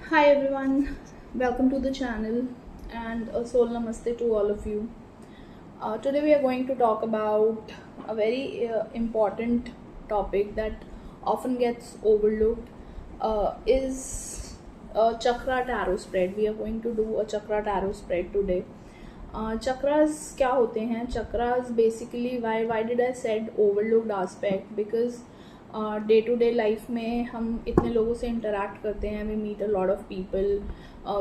Hi everyone, welcome to the channel and a soul namaste to all of you. Today we are going to talk about a very important topic that often gets overlooked is a chakra tarot spread. We are going to do a chakra tarot spread today. Chakras क्या होते हैं? Chakras basically why did I said overlooked aspect? Because day to day life में हम इतने लोगों से interact करते हैं, we meet a lot of people,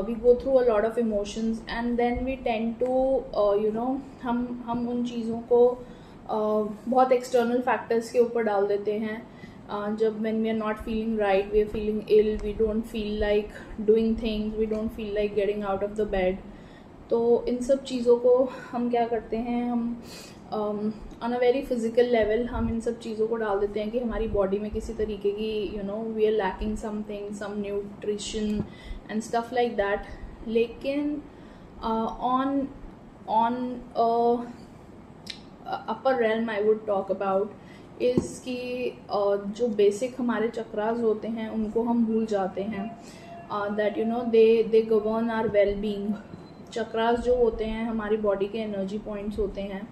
we go through a lot of emotions and then we tend to हम उन चीज़ों को बहुत एक्सटर्नल फैक्टर्स के ऊपर डाल देते हैं. जब when we are not feeling right, we are feeling ill, we don't feel like doing things, we don't feel like getting out of the bed. तो इन सब चीज़ों को हम क्या करते हैं, हम on a very physical level हम इन सब चीज़ों को डाल देते हैं कि हमारी बॉडी में किसी तरीके की we are lacking something, some nutrition and stuff like that. लेकिन on on upper realm I would talk about is कि जो बेसिक हमारे चक्रास होते हैं उनको हम भूल जाते हैं. That they govern our well being. Chakras जो होते हैं हमारी बॉडी के एनर्जी पॉइंट्स होते हैं,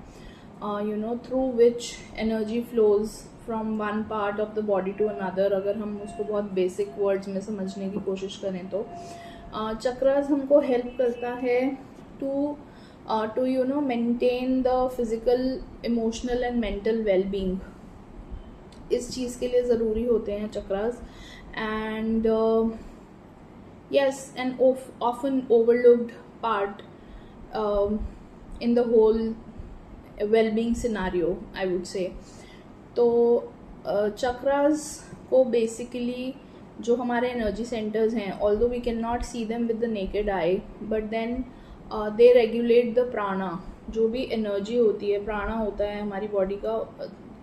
through which energy flows from one part of the body to another. अगर हम उसको बहुत बेसिक वर्ड्स में समझने की कोशिश करें तो चक्रास हमको हेल्प करता है to maintain the physical, emotional and mental well being. इस चीज़ के लिए ज़रूरी होते हैं chakras. And yes, an often overlooked part in the whole well-being scenario, I would say. तो चक्रास को बेसिकली जो हमारे एनर्जी सेंटर्स हैं, although we can not see them with the naked eye, but then they regulate the prana. जो भी energy होती है, प्राणा होता है हमारी बॉडी का,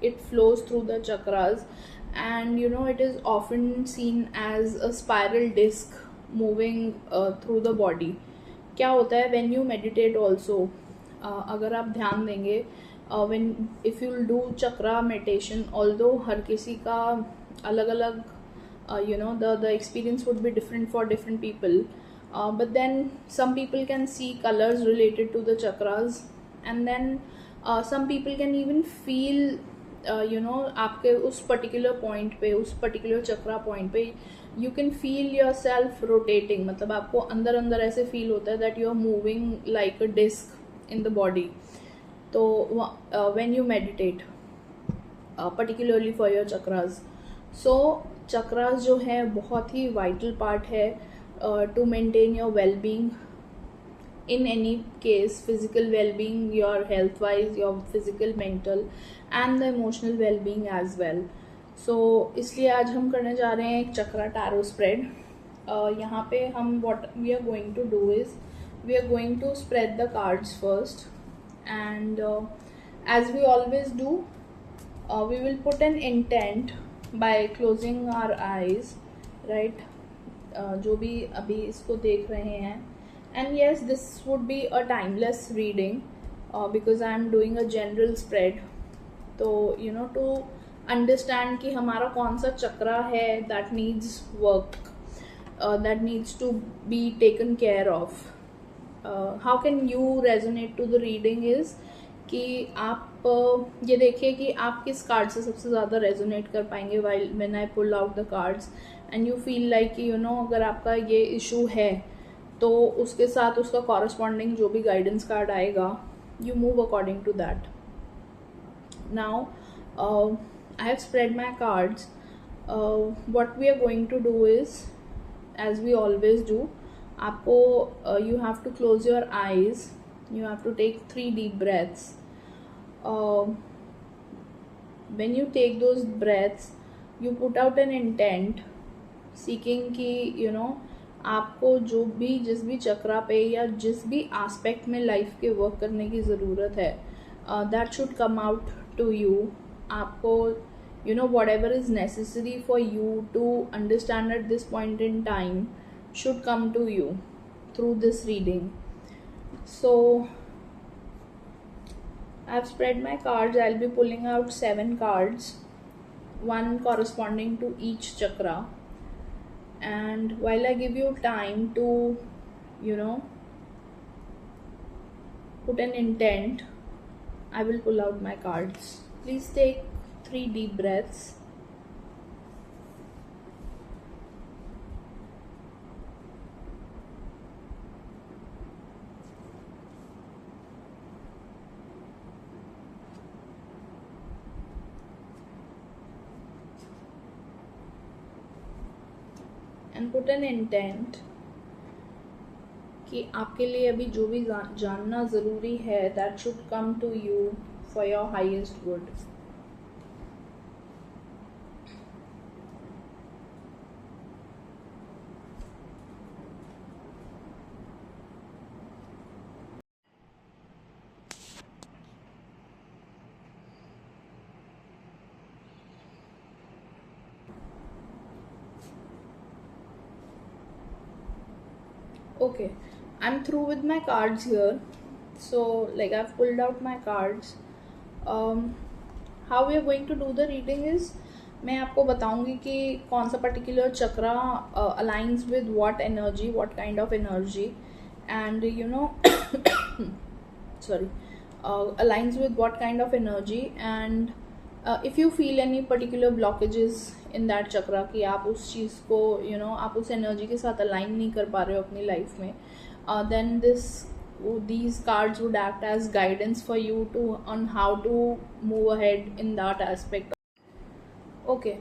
it flows through the chakras and it is often seen as a spiral disc moving through the body. क्या होता है when you meditate also, अगर आप ध्यान देंगे, when if you do chakra meditation, although हर किसी का अलग अलग the experience would be different for different people, but then some people can see colors related to the chakras, and then some people can even feel आपके उस particular point पे, उस particular chakra point पे you can feel yourself rotating. मतलब आपको अंदर अंदर ऐसे फील होता है that you are moving like a disk in the body. तो when you meditate particularly for your chakras, so chakras जो है बहुत ही वाइटल पार्ट है to maintain your well being. in any case, physical well-being, your health wise, your physical, mental and the emotional well-being as well. So इसलिए आज हम करने जा रहे हैं एक चक्रा टैरो स्प्रेड. यहाँ पे हम what we are going to do is we are going to spread the cards first, and as we always do, we will put an intent by closing our eyes, right? जो भी अभी इसको देख रहे हैं. And yes, this would be a timeless reading because I am doing a general spread. तो to understand कि हमारा कौन सा चक्रा है that needs work, that needs to be taken care of. How can you resonate to the reading is कि आप ये देखिए कि आप किस कार्ड से सबसे ज़्यादा रेजोनेट कर पाएंगे while when I pull out the cards, and you feel like कि अगर आपका ये इशू है तो उसके साथ उसका कॉरस्पॉन्डिंग जो भी गाइडेंस कार्ड आएगा, you move according to that. Now I have spread my cards. What we are going to do is, as we always do, आपको you have to close your eyes, you have to take 3 deep breaths. When you take those breaths, you put out an intent seeking कि आपको जो भी जिस भी चक्रा पे या जिस भी एस्पेक्ट में लाइफ के वर्क करने की ज़रूरत है, that should come out to you. आपको whatever is necessary for you to understand at this point in time should come to you through this reading. So I have spread my cards. I will be pulling out 7 cards, one corresponding to each chakra. And while I give you time to, you know, put an intent, I will pull out my cards. Please take 3 deep breaths. And put an intent कि आपके लिए अभी जो भी जानना ज़रूरी है, that should come to you for your highest good. Okay, I'm through with my cards here. So like I've pulled out my cards. How we are going to do the reading is, मैं आपको बताऊंगी कि कौन सा particular chakra aligns with what energy, what kind of energy, and you know sorry, aligns with what kind of energy. And if you feel any particular blockages in that chakra कि आप उस चीज़ को आप उस एनर्जी के साथ align नहीं कर पा रहे हो अपनी लाइफ में, then these cards would act as guidance for you on how to move ahead in that aspect. Okay,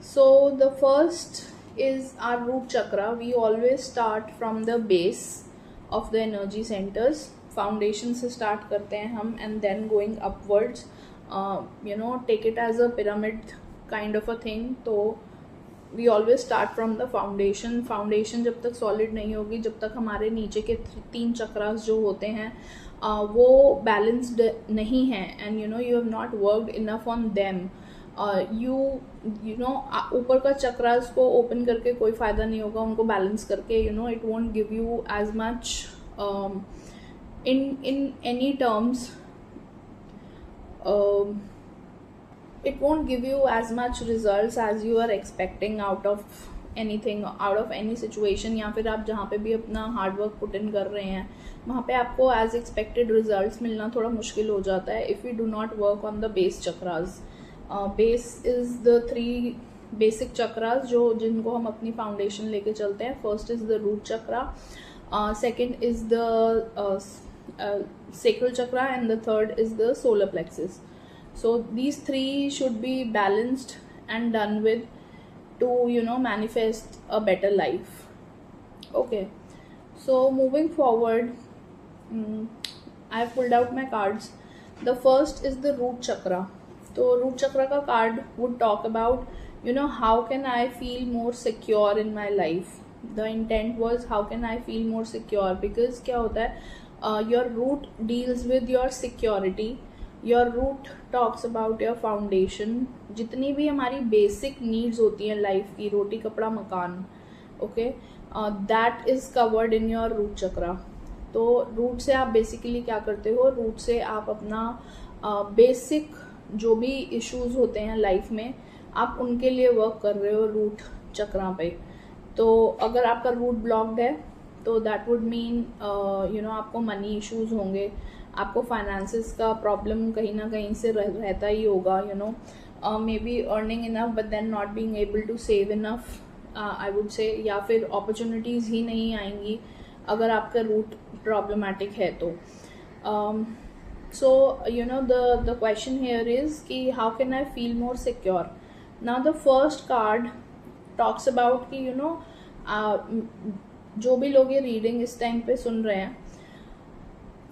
so the first is our root chakra. We always start from the base of the energy centers. Foundation से start करते हैं हम, and then going upwards, take it as a pyramid kind of a thing. तो we always start from the foundation. Foundation जब तक solid नहीं होगी, जब तक हमारे नीचे के 3 चक्रास जो होते हैं वो बैलेंस्ड नहीं हैं, and you have not worked enough on them. ऊपर का चक्रास को ओपन करके कोई फायदा नहीं होगा, उनको बैलेंस करके it won't give you as much in any terms. It won't give you as much results as you are expecting out of anything, out of any situation, या फिर आप जहाँ पे भी अपना हार्ड वर्क पुट इन कर रहे हैं वहाँ पे आपको एज एक्सपेक्टेड रिजल्ट्स मिलना थोड़ा मुश्किल हो जाता है if you do not work on the base chakras. Base is the 3 basic chakras जिनको हम अपनी फाउंडेशन लेके चलते हैं. First is the root chakra, second is the sacral chakra, and the third is the solar plexus. So these 3 should be balanced and done with to manifest a better life. Okay, so moving forward, I have pulled out my cards. The first is the root chakra. तो root chakra का card would talk about how can I feel more secure in my life. The intent was how can I feel more secure, because क्या होता है, your root deals with your security. Your root talks about your foundation. जितनी भी हमारी basic needs होती हैं life की, रोटी कपड़ा मकान, okay, that is covered in your root chakra. तो रूट से आप बेसिकली क्या करते हो, रूट से आप अपना बेसिक जो भी इश्यूज होते हैं लाइफ में आप उनके लिए वर्क कर रहे हो रूट चक्रा पे. तो अगर आपका रूट ब्लॉक्ड है तो दैट वुड मीन आपको मनी इश्यूज होंगे, आपको फाइनेंसेस का प्रॉब्लम कहीं ना कहीं से रहता ही होगा. Maybe earning enough but then not being able to save enough, I would say, या फिर अपॉर्चुनिटीज़ ही नहीं आएंगी अगर आपका रूट प्रॉब्लमेटिक है तो. So the question here is कि how can I feel more secure. Now the first card talks about कि जो भी लोग ये रीडिंग इस टाइम पे सुन रहे हैं,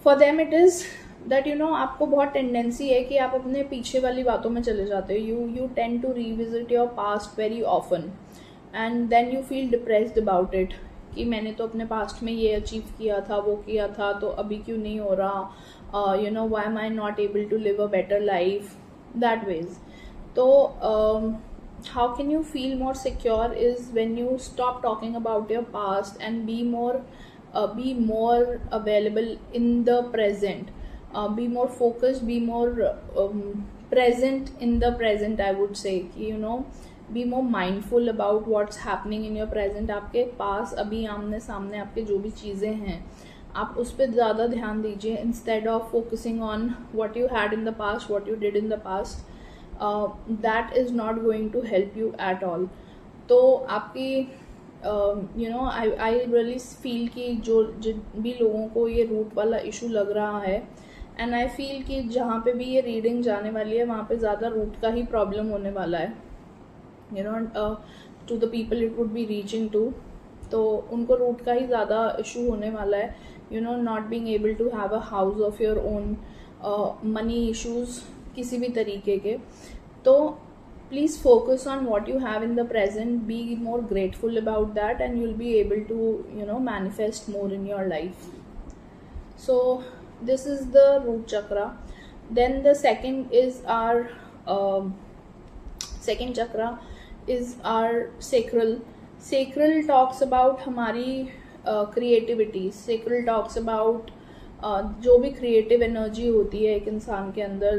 for them it is that आपको बहुत टेंडेंसी है कि आप अपने पीछे वाली बातों में चले जाते हो. You tend to revisit your past very often and then you feel depressed about it कि मैंने तो अपने पास्ट में ये अचीव किया था, वो किया था, तो अभी क्यों नहीं हो रहा, why am I not able to live a better life, that ways. So how can you feel more secure is when you stop talking about your past and be more available in the present, be more focused, be more present in the present, I would say. Be more mindful about what's happening in your present. आपके पास अभी आमने सामने आपके जो भी चीज़ें हैं आप उस पर ज़्यादा ध्यान दीजिए, instead of focusing on what you had in the past, what you did in the past. That is not going to help you at all. तो आपकी आई रियली फील कि जो जिन भी लोगों को ये रूट वाला इशू लग रहा है, एंड आई फील कि जहाँ पे भी ये रीडिंग जाने वाली है वहाँ पे ज़्यादा रूट का ही प्रॉब्लम होने वाला है, to the people it would be reaching to. तो उनको रूट का ही ज़्यादा इशू होने वाला है, not being able to have a house of your own, money issues किसी भी तरीके के. तो please focus on what you have in the present, be more grateful about that, and you'll be able to manifest more in your life. So this is the root chakra. Then the second is our second chakra is our sacral. Sacral talks about हमारी creativity. Sacral talks about जो भी creative energy होती है एक इंसान के अंदर,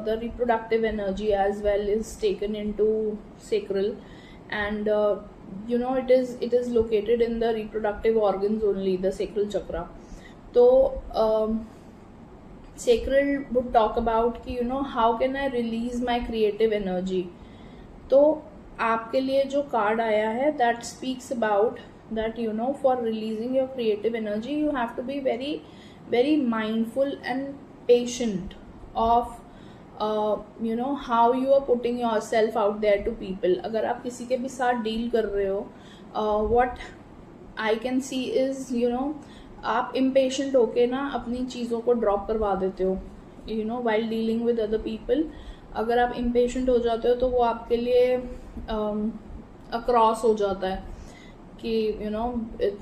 the reproductive energy as well is taken into sacral, and it is located in the reproductive organs only, the sacral chakra. तो सेक्रल वुड टॉक अबाउट कि how can I release my creative energy. तो आपके लिए जो card आया है that speaks about that for releasing your creative energy you have to be very mindful and patient of how you are putting yourself out there to people. अगर आप किसी के भी साथ डील कर रहे हो, what I can see is आप impatient होके ना अपनी चीज़ों को ड्रॉप करवा देते हो, while dealing with other people. अगर आप impatient हो जाते हो तो वो आपके लिए अक्रॉस हो जाता है कि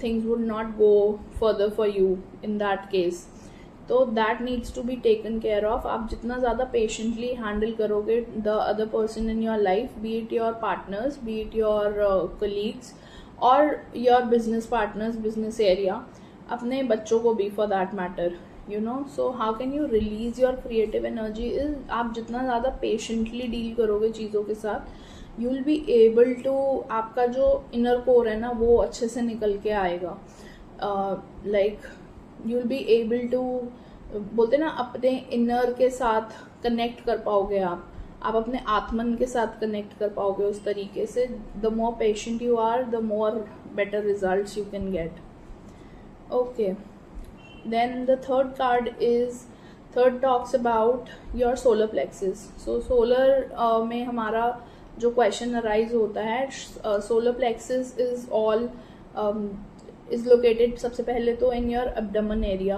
things would not go further for you in that case. तो that needs to be taken care of. आप जितना ज़्यादा patiently handle करोगे the other person in your life, be it your partners, be it your colleagues or your business partners, business area, अपने बच्चों को भी for that matter, so how can you release your creative energy is आप जितना ज़्यादा patiently deal करोगे चीज़ों के साथ, you will be able to, आपका जो इनर कोर है ना वो अच्छे से निकल के आएगा. Like you will be able to, बोलते ना अपने इनर के साथ कनेक्ट कर पाओगे आप अपने आत्मन के साथ कनेक्ट कर पाओगे उस तरीके से. The more patient you are the more better results you can get. Okay, then the third card is, third talks about your solar plexus. So solar में हमारा जो क्वेश्चन अराइज होता है, solar plexus is all is located सबसे पहले तो in your abdomen area,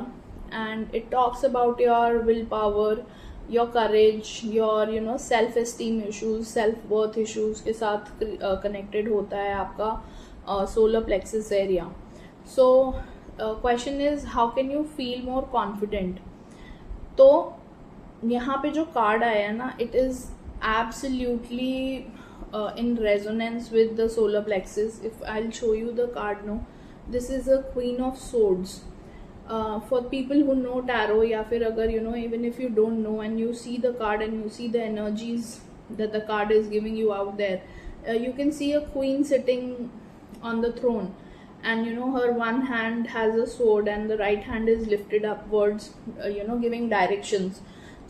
and it talks about your will power, your courage, your self esteem issues, self worth issues के साथ कनेक्टेड होता है आपका solar plexus area. So question is how can you feel more confident. तो यहाँ पे जो card आया है ना, it is absolutely in resonance with the solar plexus. If I'll show you the card now, this is a Queen of Swords. For people who know tarot, या फिर अगर even if you don't know and you see the card and you see the energies that the card is giving you out there, you can see a queen sitting on the throne, and her one hand has a sword and the right hand is lifted upwards, giving directions.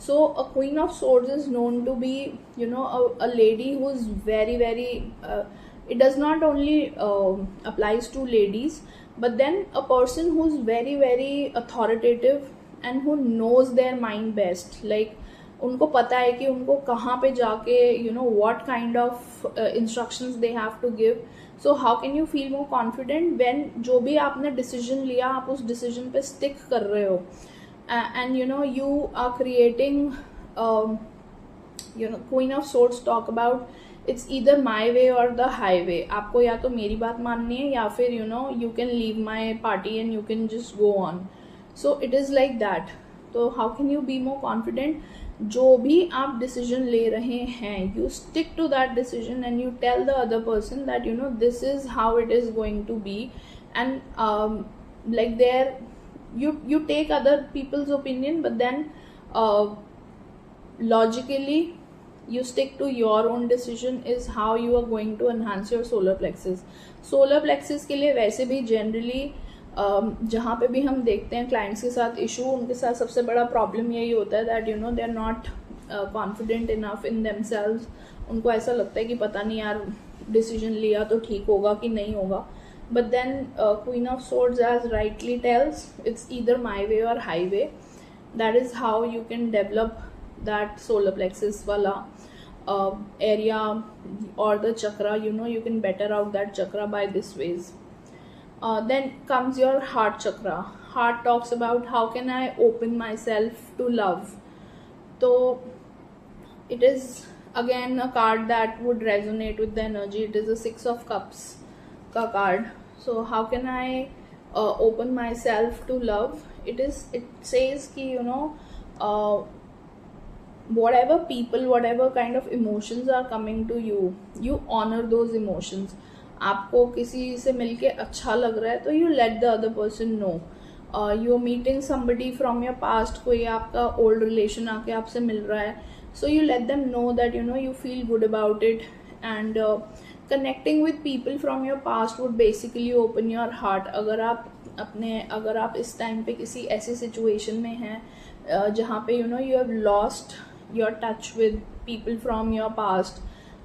So a Queen of Swords is known to be a lady who is very very it does not only applies to ladies, but then a person who is very very authoritative and who knows their mind best. Like उनको पता है कि उनको कहाँ पे जाके what kind of instructions they have to give. So how can you feel more confident when जो भी आपने decision लिया आप उस decision पे stick कर रहे हो, and you are creating Queen of Swords talk about it's either my way or the highway. आपको या तो मेरी बात माननी है या फिर you can leave my party and you can just go on. So it is like that. तो how can you be more confident? जो भी आप decision ले रहे हैं, you stick to that decision and you tell the other person that this is how it is going to be, and like there you take other people's opinion, but then logically you stick to your own decision is how you are going to enhance your solar plexus. Solar plexus के लिए वैसे भी generally जहाँ पे भी हम देखते हैं क्लाइंट्स के साथ इशू, उनके साथ सबसे बड़ा प्रॉब्लम यही होता है that they are not confident enough in themselves. उनको ऐसा लगता है कि पता नहीं यार डिसीजन लिया तो ठीक होगा कि नहीं होगा. But then queen of swords as rightly tells, it's either my way or highway. That is how you can develop that solar plexus वाला area or the chakra. You can better out that chakra by this ways. Then comes your heart chakra. Heart talks about how can I open myself to love. So it is again a card that would resonate with the energy. It is a 6 of cups ka card. So how can I open myself to love? It says ki whatever people, whatever kind of emotions are coming to you, you honor those emotions. आपको किसी से मिलके अच्छा लग रहा है तो you let the other person know. You're meeting somebody from your past, कोई आपका old relation आके आपसे मिल रहा है, so you let them know that you feel good about it. And connecting with people from your past would basically open your heart. अगर आप इस time पे किसी ऐसी सिचुएशन में हैं जहाँ पे you have lost your touch with people from your past,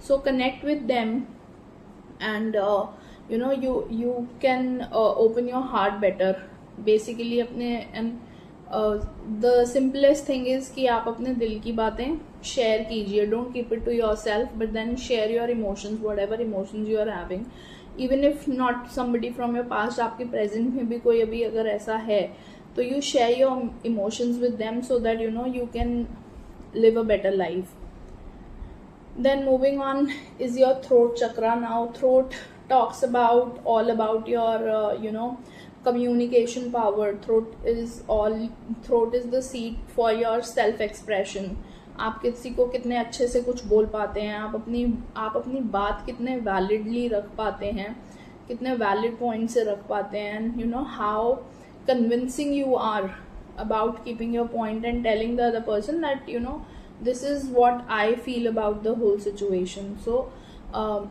so connect with them and you can open your heart better basically अपने. and the simplest thing is कि आप अपने दिल की बातें शेयर कीजिए. don't keep it to yourself but then share your emotions, whatever emotions you are having, even if not somebody from your past. आपके present में भी कोई अभी अगर ऐसा है तो you share your emotions with them so that you can live a better life. Then moving on is your throat chakra. Now throat talks about all about your communication power. Throat is the seat for your self expression. आप किसी को कितने अच्छे से कुछ बोल पाते हैं, आप अपनी बात कितने वैलिडली रख पाते हैं, कितने वैलिड पॉइंट से रख पाते हैं, and how convincing you are about keeping your point and telling the other person that this is what I feel about the whole situation. So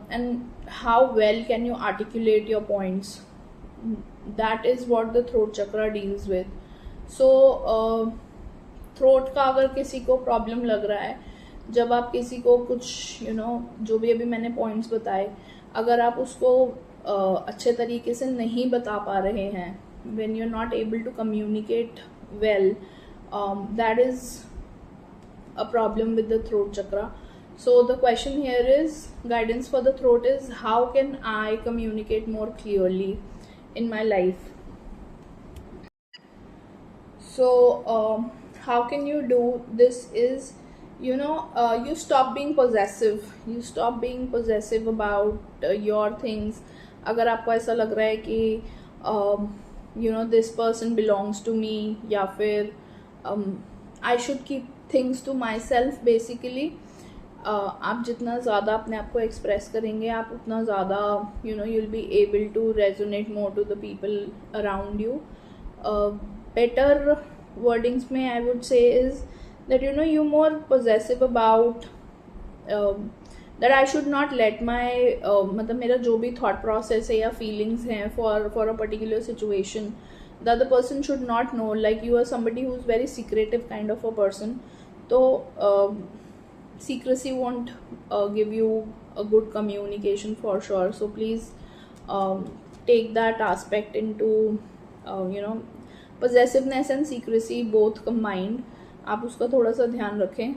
and how well can you articulate your points, that is what the throat chakra deals with. So throat का अगर किसी को problem लग रहा है, जब आप किसी को कुछ जो भी अभी मैंने पॉइंट्स बताए, अगर आप उसको अच्छे तरीके से नहीं बता पा रहे हैं, when you're not able to communicate well, that is a problem with the throat chakra. So the question here is, guidance for the throat is, how can I communicate more clearly in my life? So how can you do this is, you stop being possessive. You stop being possessive about your things. अगर आपको ऐसा लग रहा है कि this person belongs to me, या फिर I should keep things to myself basically. आप जितना ज़्यादा अपने आप को एक्सप्रेस करेंगे, आप उतना ज़्यादा you'll be able to resonate more to the people around you. Better wordings में I would say is that you're more possessive about that I should not let my मतलब मेरा जो भी thought process है या feelings हैं for a particular situation, the other person should not know. Like you are somebody who's very secretive kind of a person, so secrecy won't give you a good communication for sure. So please take that aspect into possessiveness and secrecy both combined. आप उसका थोड़ा सा ध्यान रखें,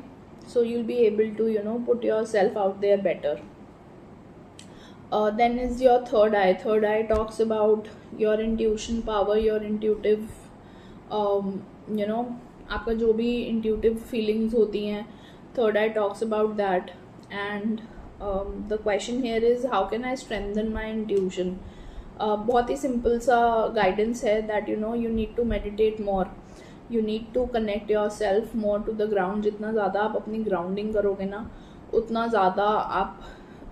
so you'll be able to put yourself out there better. Then is your third eye. Third eye talks about your intuition power, your intuitive आपका जो भी intuitive feelings होती हैं, third eye talks about that. And the question here is, how can I strengthen my intuition? बहुत ही simple सा guidance है that you need to meditate more. You need to connect yourself more to the ground. जितना ज़्यादा आप अपनी grounding करोगे ना, उतना ज़्यादा आप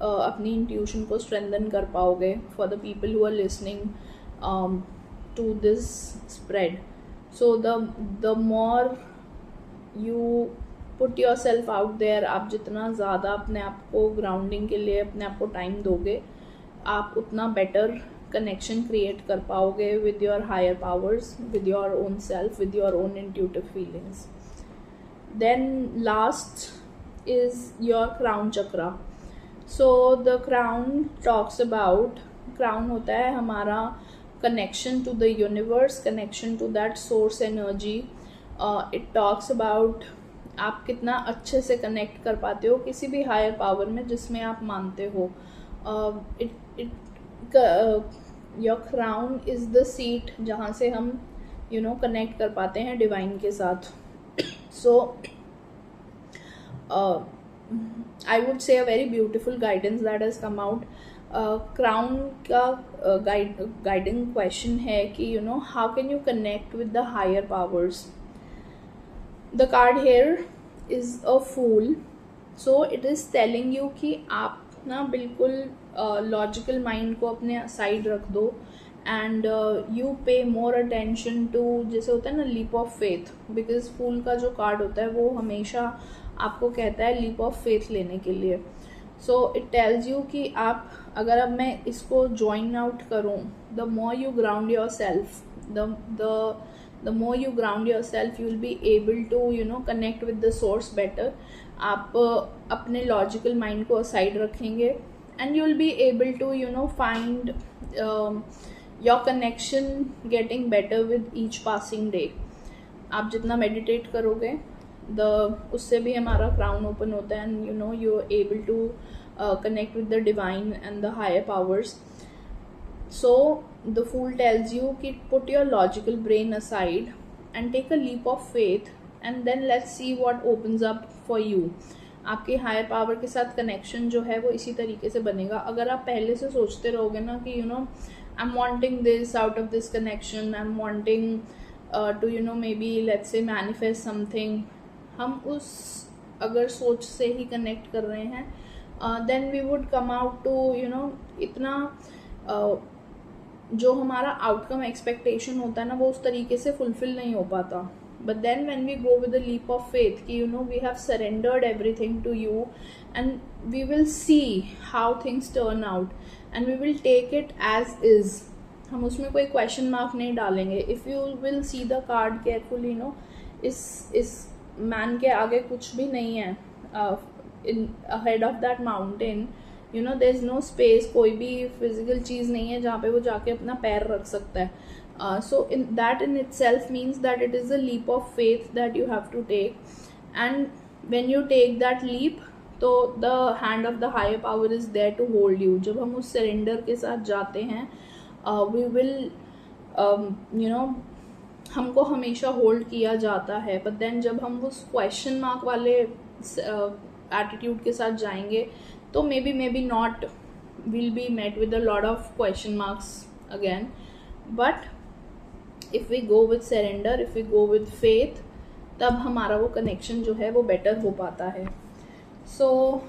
अपनी इंट्यूशन को स्ट्रेंथन कर पाओगे. For the people who are listening to this spread, so the more you put yourself out there. आप जितना ज़्यादा अपने आप को ग्राउंडिंग के लिए अपने आप को टाइम दोगे, आप उतना बेटर कनेक्शन क्रिएट कर पाओगे with your higher powers, with your own self, with your own intuitive feelings. Then last is your crown chakra. So the crown talks about, crown होता है हमारा connection to the universe, connection to that source energy. It talks about आप कितना अच्छे से connect कर पाते हो किसी भी हायर पावर में जिसमें आप मानते हो. Your crown is the seat जहाँ से हम कनेक्ट कर पाते हैं डिवाइन के साथ. सो I would say a very beautiful guidance that has come out. Crown का गाइडिंग क्वेश्चन है कि how can you connect with the higher powers. The card here is a fool. So it is telling you कि आप ना बिल्कुल logical mind को अपने side रख दो एंड यू पे मोर अटेंशन टू, जैसे होता है ना लीप ऑफ फेथ, बिकॉज फूल का जो कार्ड होता है वो हमेशा आपको कहता है लीप ऑफ फेथ लेने के लिए. सो इट टेल्स यू कि आप अगर अब मैं इसको ज्वाइन आउट करूँ, the more you ground yourself, the more you ground yourself, you will be able to connect with the source better. आप अपने लॉजिकल माइंड को साइड रखेंगे and you will be able to find your connection getting better with each passing day. आप जितना meditate करोगे उससे भी हमारा क्राउन ओपन होता है and you are able to connect with the divine and the higher powers. So the fool tells you कि put your logical brain aside and take a leap of faith and then let's see what opens up for you. आपके higher power के साथ connection जो है वो इसी तरीके से बनेगा. अगर आप पहले से सोचते रहोगे ना कि I am wanting this out of this connection, I am wanting to maybe let's say manifest something, हम उस अगर सोच से ही कनेक्ट कर रहे हैं then we would come out to इतना जो हमारा आउटकम एक्सपेक्टेशन होता है ना वो उस तरीके से फुलफिल नहीं हो पाता. but then when we go with the leap of faith कि we have surrendered everything to you and we will see how things turn out and we will take it as is. हम उसमें कोई question mark नहीं डालेंगे. if you will see the card carefully इस man के आगे कुछ भी नहीं है. in ahead of that mountain there is no space, कोई भी फिजिकल चीज़ नहीं है जहाँ पे वो जाके अपना पैर रख सकता है. so in that in itself means that it is a leap of faith that you have to take, and when you take that leap तो the hand of the higher power is there to hold you. जब हम उस surrender के साथ जाते हैं we will हमको हमेशा होल्ड किया जाता है. but then जब हम उस क्वेश्चन मार्क वाले एटीट्यूड के साथ जाएंगे तो maybe not will be met with a lot of question marks again. But if we go with surrender, if we go with faith, तब हमारा वो कनेक्शन जो है वो बेटर हो पाता है. So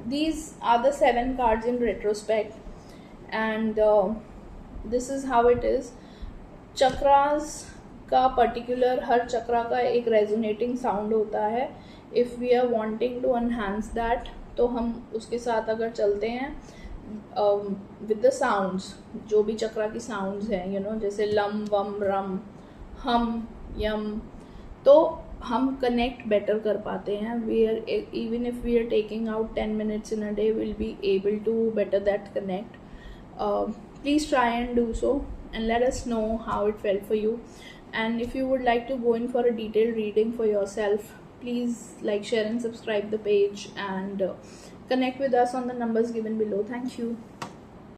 these are the 7 cards in retrospect and this is how it is. Chakras का पर्टिकुलर हर चक्रा का एक रेजोनेटिंग साउंड होता है. If we are wanting to enhance that तो हम उसके साथ अगर चलते हैं विद द साउंड्स, जो भी चक्रा की साउंड्स हैं जैसे लम वम रम हम यम, तो हम कनेक्ट बेटर कर पाते हैं. We are even if we are taking out 10 minutes in a day, we'll be able to better that connect. Please try and do so and let us know how it felt for you. And if you would like to go in for a detailed reading for yourself, please like, share and subscribe the page and connect with us on the numbers given below. Thank you.